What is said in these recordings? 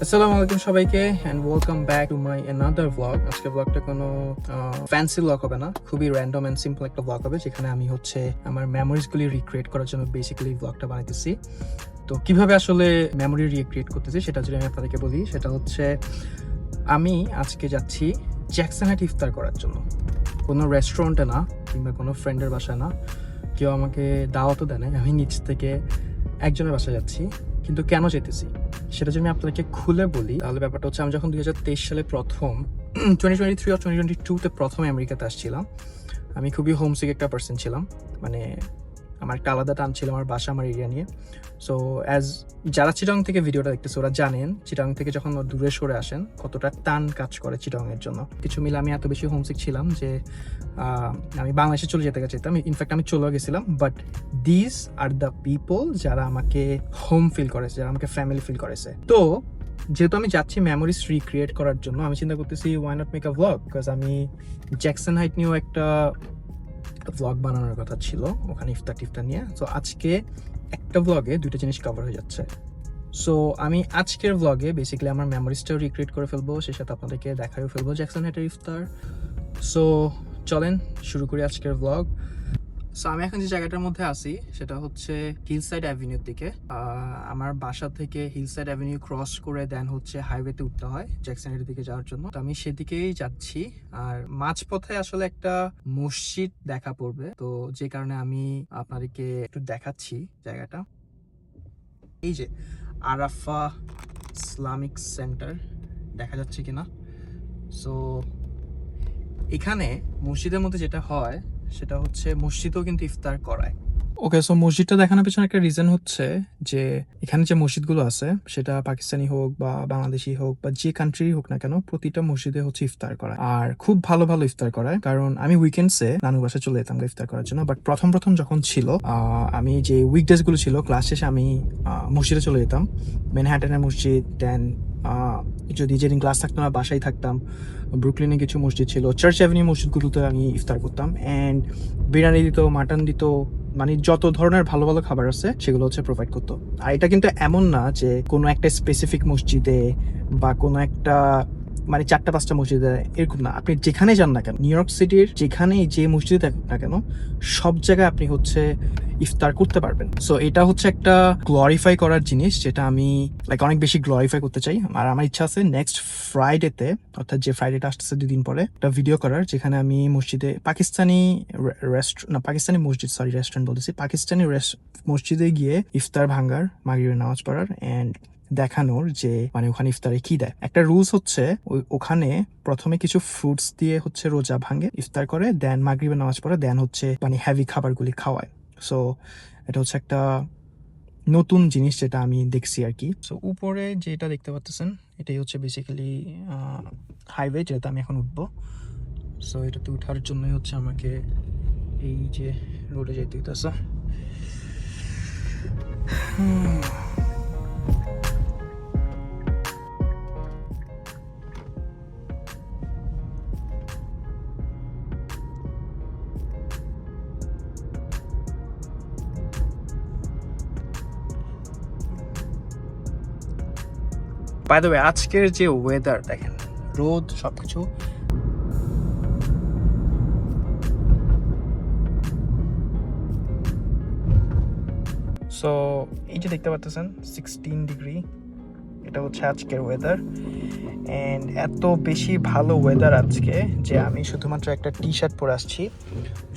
আসসালামু আলাইকুম সবাইকে and welcome back to my another blog. আজকে ব্লগটা কোনো ফ্যান্সি ব্লগ হবে না, খুবই র্যান্ডম এন্ড সিম্পল একটা ব্লগ হবে, যেখানে আমি হচ্ছে আমার মেমোরিজগুলি রিক্রিয়েট করার জন্য বেসিক্যালি ব্লগটা বানাইতেছি। তো কিভাবে আসলে মেমোরি রিক্রিয়েট করতেছি সেটা যদি আমি আপনাদেরকে বলি, সেটা হচ্ছে আমি আজকে যাচ্ছি জ্যাকসন হাইট ইফতার করার জন্য। কোনো রেস্টুরেন্টে না, কিংবা কোনো ফ্রেন্ডের বাসায় না, কেউ আমাকে দাওয়াতও দেয় নাই, আমি নিজ থেকে একজনের বাসায় যাচ্ছি। কিন্তু কেন যেতেছি সেটা যদি আমি আপনাদেরকে খুলে বলি, তাহলে ব্যাপারটা হচ্ছে আমি যখন 2023 সালে প্রথম 2023 আর 2022-তে প্রথম আমেরিকাতে আসছিলাম, আমি খুবই হোমসিক একটা পার্সন ছিলাম। মানে আমার একটা আলাদা টান ছিল আমার বাসা, আমার এরিয়া নিয়ে। সো যারা চিটাং থেকে ভিডিওটা দেখতেছে ওরা জানেন চিটাং থেকে যখন দূরে সরে আসেন কতটা টান কাজ করে চিটাংয়ের জন্য। কিছু মিলে আমি এত বেশি হোমসিক ছিলাম যে আমি বাংলাদেশে চলে যেতে চাইতাম। ইনফ্যাক্ট আমি চলেও গেছিলাম, but this are the people যারা আমাকে হোম ফিল করেছে, যারা আমাকে ফ্যামিলি ফিল করেছে। তো যেহেতু আমি যাচ্ছি মেমোরিজ রিক্রিয়েট করার জন্য, আমি চিন্তা করতেছি why not make a vlog, because আমি জ্যাকসন হাইট নিয়েও একটা ভ্লগ বানানোর কথা ছিল, ওখানে ইফতার টিফতার নিয়ে। তো আজকে একটা ভ্লগে দুটো জিনিস কভার হয়ে যাচ্ছে। সো আমি আজকের ভ্লগে বেসিক্যালি আমার মেমোরিজটাও রিক্রিয়েট করে ফেলবো, সে সাথে আপনাদেরকে দেখাও ফেলবো জ্যাকসন হাইটের ইফতার। সো চলেন শুরু করি আজকের ভ্লগ। সো আমি এখন যে জায়গাটার মধ্যে আছি সেটা হচ্ছে হিলসাইড অ্যাভিনিউর দিকে। আমার বাসা থেকে হিলসাইড অ্যাভিনিউ ক্রস করে দেন হচ্ছে হাইওয়েতে উঠতে হয় জ্যাকসন হাইটের দিকে যাওয়ার জন্য। তো আমি সেদিকেই যাচ্ছি, আর মাঝপথে আসলে একটা মসজিদ দেখা পড়বে, তো যে কারণে আমি আপনাদেরকে একটু দেখাচ্ছি জায়গাটা। এই যে আরাফা ইসলামিক সেন্টার, দেখা যাচ্ছে কিনা। সো এখানে মসজিদের মধ্যে যেটা হয় সেটা হচ্ছে মসজিদেও কিন্তু ইফতার করায়। ওকে, সো মসজিদটা দেখানোর পেছনে একটা রিজন হচ্ছে যে এখানে যে মসজিদগুলো আছে, সেটা পাকিস্তানি হোক বা বাংলাদেশি হোক বা যে কান্ট্রি হোক না কেন, প্রতিটা মসজিদে হচ্ছে ইফতার করায়, আর খুব ভালো ভালো ইফতার করায়। কারণ আমি উইকেন্ডসে নানু বাসায় চলে যেতাম ইফতার করার জন্য, বাট প্রথম প্রথম যখন ছিল, আমি যে উইকডেজ গুলো ছিল ক্লাস শেষে আমি মসজিদে চলে যেতাম, ম্যানহাটনের মসজিদ। দেন যদি যেদিন ক্লাস থাকতো না বাসায় থাকতাম, ব্রুকলিনে কিছু মসজিদ ছিল, চার্চ অ্যাভিনিউ মসজিদগুলোতে আমি ইফতার করতাম। অ্যান্ড বিরিয়ানি দিত, মাটন দিত, মানে যত ধরনের ভালো ভালো খাবার আছে সেগুলো হচ্ছে প্রোভাইড করতো। আর এটা কিন্তু এমন না যে কোনো একটা স্পেসিফিক মসজিদে বা কোনো একটা মানে 4-5টা মসজিদে, এরকম না। আপনি যেখানে যান না কেন, নিউ ইয়র্ক সিটির যেখানেই যে মসজিদে থাকুন না কেন, সব জায়গায় আপনি হচ্ছে ইফতার করতে পারবেন। সো এটা হচ্ছে একটা গ্লোরিফাই করার জিনিস, যেটা আমি অনেক বেশি গ্লোরিফাই করতে চাই। আর আমার ইচ্ছা আছে নেক্সট ফ্রাইডেতে, অর্থাৎ যে ফ্রাইডেটা আসতেছে 2 দিন পরে, একটা ভিডিও করার, যেখানে আমি মসজিদে পাকিস্তানি পাকিস্তানি মসজিদ, সরি রেস্টুরেন্ট বলতেছি, পাকিস্তানি মসজিদে গিয়ে ইফতার ভাঙ্গার, মাগরিবের নামাজ পড়ার, অ্যান্ড দেখানোর যে মানে ওখানে ইফতারে কি দেয়। একটা রুলস হচ্ছে ওখানে প্রথমে কিছু ফ্রুটস দিয়ে হচ্ছে রোজা ভাঙে, ইফতার করে, দেন মাগরিবের নামাজ পড়ে, দেন হচ্ছে মানে হেভি খাবারগুলি খাওয়ায়। সো এটা হচ্ছে একটা নতুন জিনিস যেটা আমি দেখছি আর কি। সো উপরে যেটা দেখতে পাচ্ছেন এটাই হচ্ছে বেসিক্যালি হাইওয়ে, যেটা আমি এখন উঠবো। সো এটাতে উঠার জন্যই হচ্ছে আমাকে এই যে রোডে যেতে হইতেছে। বাই দ্য ওয়ে, আজকের যে ওয়েদার দেখেন, রোদ, সবকিছু। সো এই যে দেখতে পাচ্ছেন 16 ডিগ্রি, এটা হচ্ছে আজকের ওয়েদার। অ্যান্ড এত বেশি ভালো ওয়েদার আজকে যে আমি শুধুমাত্র একটা টি শার্ট পরে আসছি,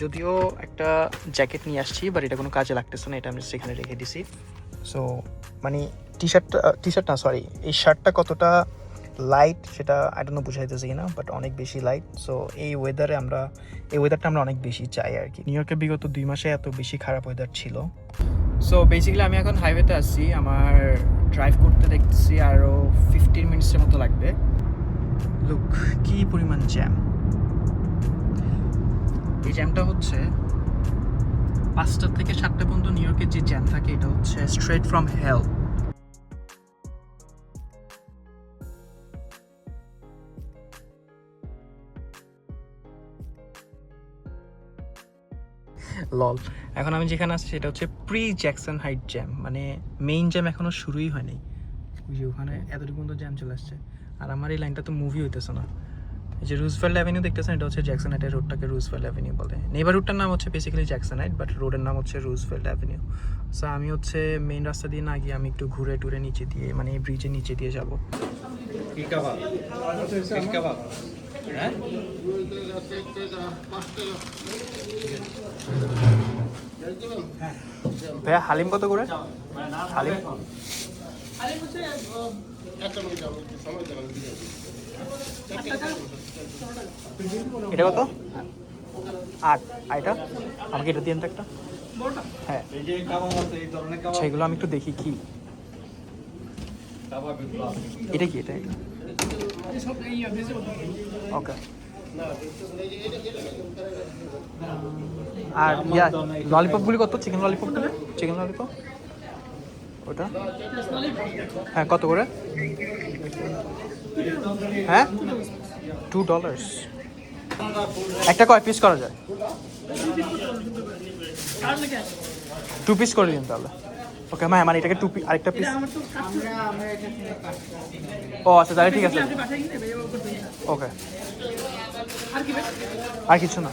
যদিও একটা জ্যাকেট নিয়ে আসছি, বাট এটা কোনো কাজে লাগতেছে না, এটা আমি সেখানে রেখে দিছি। সো মানে টি শার্ট না, সরি, এই শার্টটা কতটা লাইট সেটা আই ডোন্ট নো বুঝাইতেছি কিনা, বাট অনেক বেশি লাইট। সো এই ওয়েদারটা আমরা অনেক বেশি চাই আর কি। নিউ ইয়র্কে বিগত 2 মাসে এত বেশি খারাপ ওয়েদার ছিল। সো বেসিক্যালি আমি এখন হাইওয়েতে আসছি, আমার ড্রাইভ করতে দেখতেছি আরও 15 মিনিটসের মতো লাগবে। লুক কি পরিমাণ জ্যাম। এই জ্যামটা হচ্ছে 5টা থেকে 7টা পর্যন্ত নিউ ইয়র্কের যে জ্যাম থাকে, এটা হচ্ছে স্ট্রেট ফ্রম হেল। লল। এখন আমি যেখানে আছি সেটা হচ্ছে প্রি জ্যাকসন হাইট জ্যাম, মানে মেইন জ্যাম এখনো শুরুই হয়নি। ওই যে ওখানে এতটুকু পর্যন্ত জ্যাম চলে আসছে। আর আমার এই লাইনটা তো মুভি হইতেছে না। এই যে রুজভেল্ট অ্যাভিনিউ দেখতেছেন, এটা হচ্ছে জ্যাকসনাইটের রোডটাকে রুজভেল্ট অ্যাভিনিউ বলে। নেইবারহুডটার নাম হচ্ছে বেসিক্যালি জ্যাকসনাইট, বাট রোডের নাম হচ্ছে রুজভেল্ট অ্যাভিনিউ। সো আমি হচ্ছে মেইন রাস্তা দিয়ে না গিয়ে আমি একটু ঘুরে টুরে নিচে দিয়ে, মানে এই ব্রিজের নিচে দিয়ে যাবো। হ্যাঁ ভাইয়া হালিম কত করে? হালিম এটা কত? 8। এটা আমাকে এটা দিয়ে একটা। হ্যাঁ সেগুলো আমি একটু দেখি কি এটা কি, এটা ওকে। আর ইয়া ললিপপগুলি কত? চিকেন ললিপপগুলি, চিকেন ললিপপ ওটা হ্যাঁ কত করে? হ্যাঁ $2। একটা কয় পিস করা যায়? 2 পিস করে দিন তাহলে। ওকে ভাই, মানে এটাকে 2 পিস, আরেকটা পিস। ও আচ্ছা তাহলে ঠিক আছে। ওকে আর কিছু না।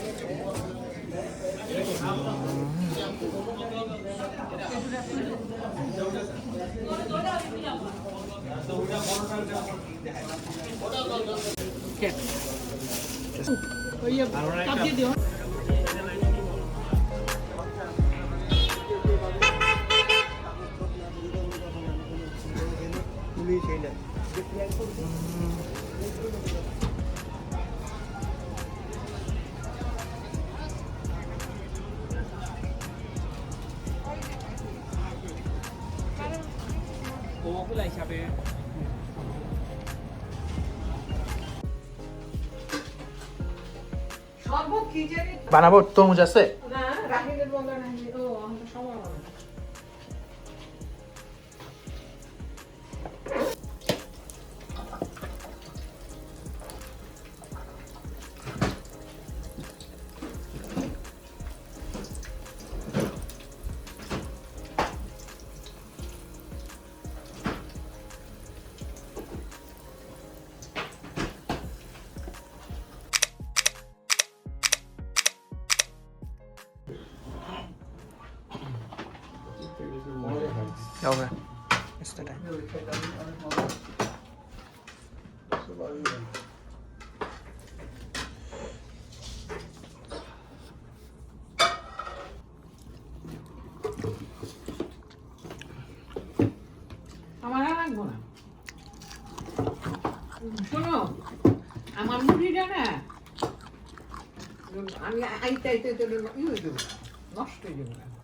বানাবো তরমুজ আছে? Okay, it's the time. আমার আর লাগবো না। শোনো, আমার মুড়িটা না আমি আইতে আইতে নষ্ট হয়ে যাবে।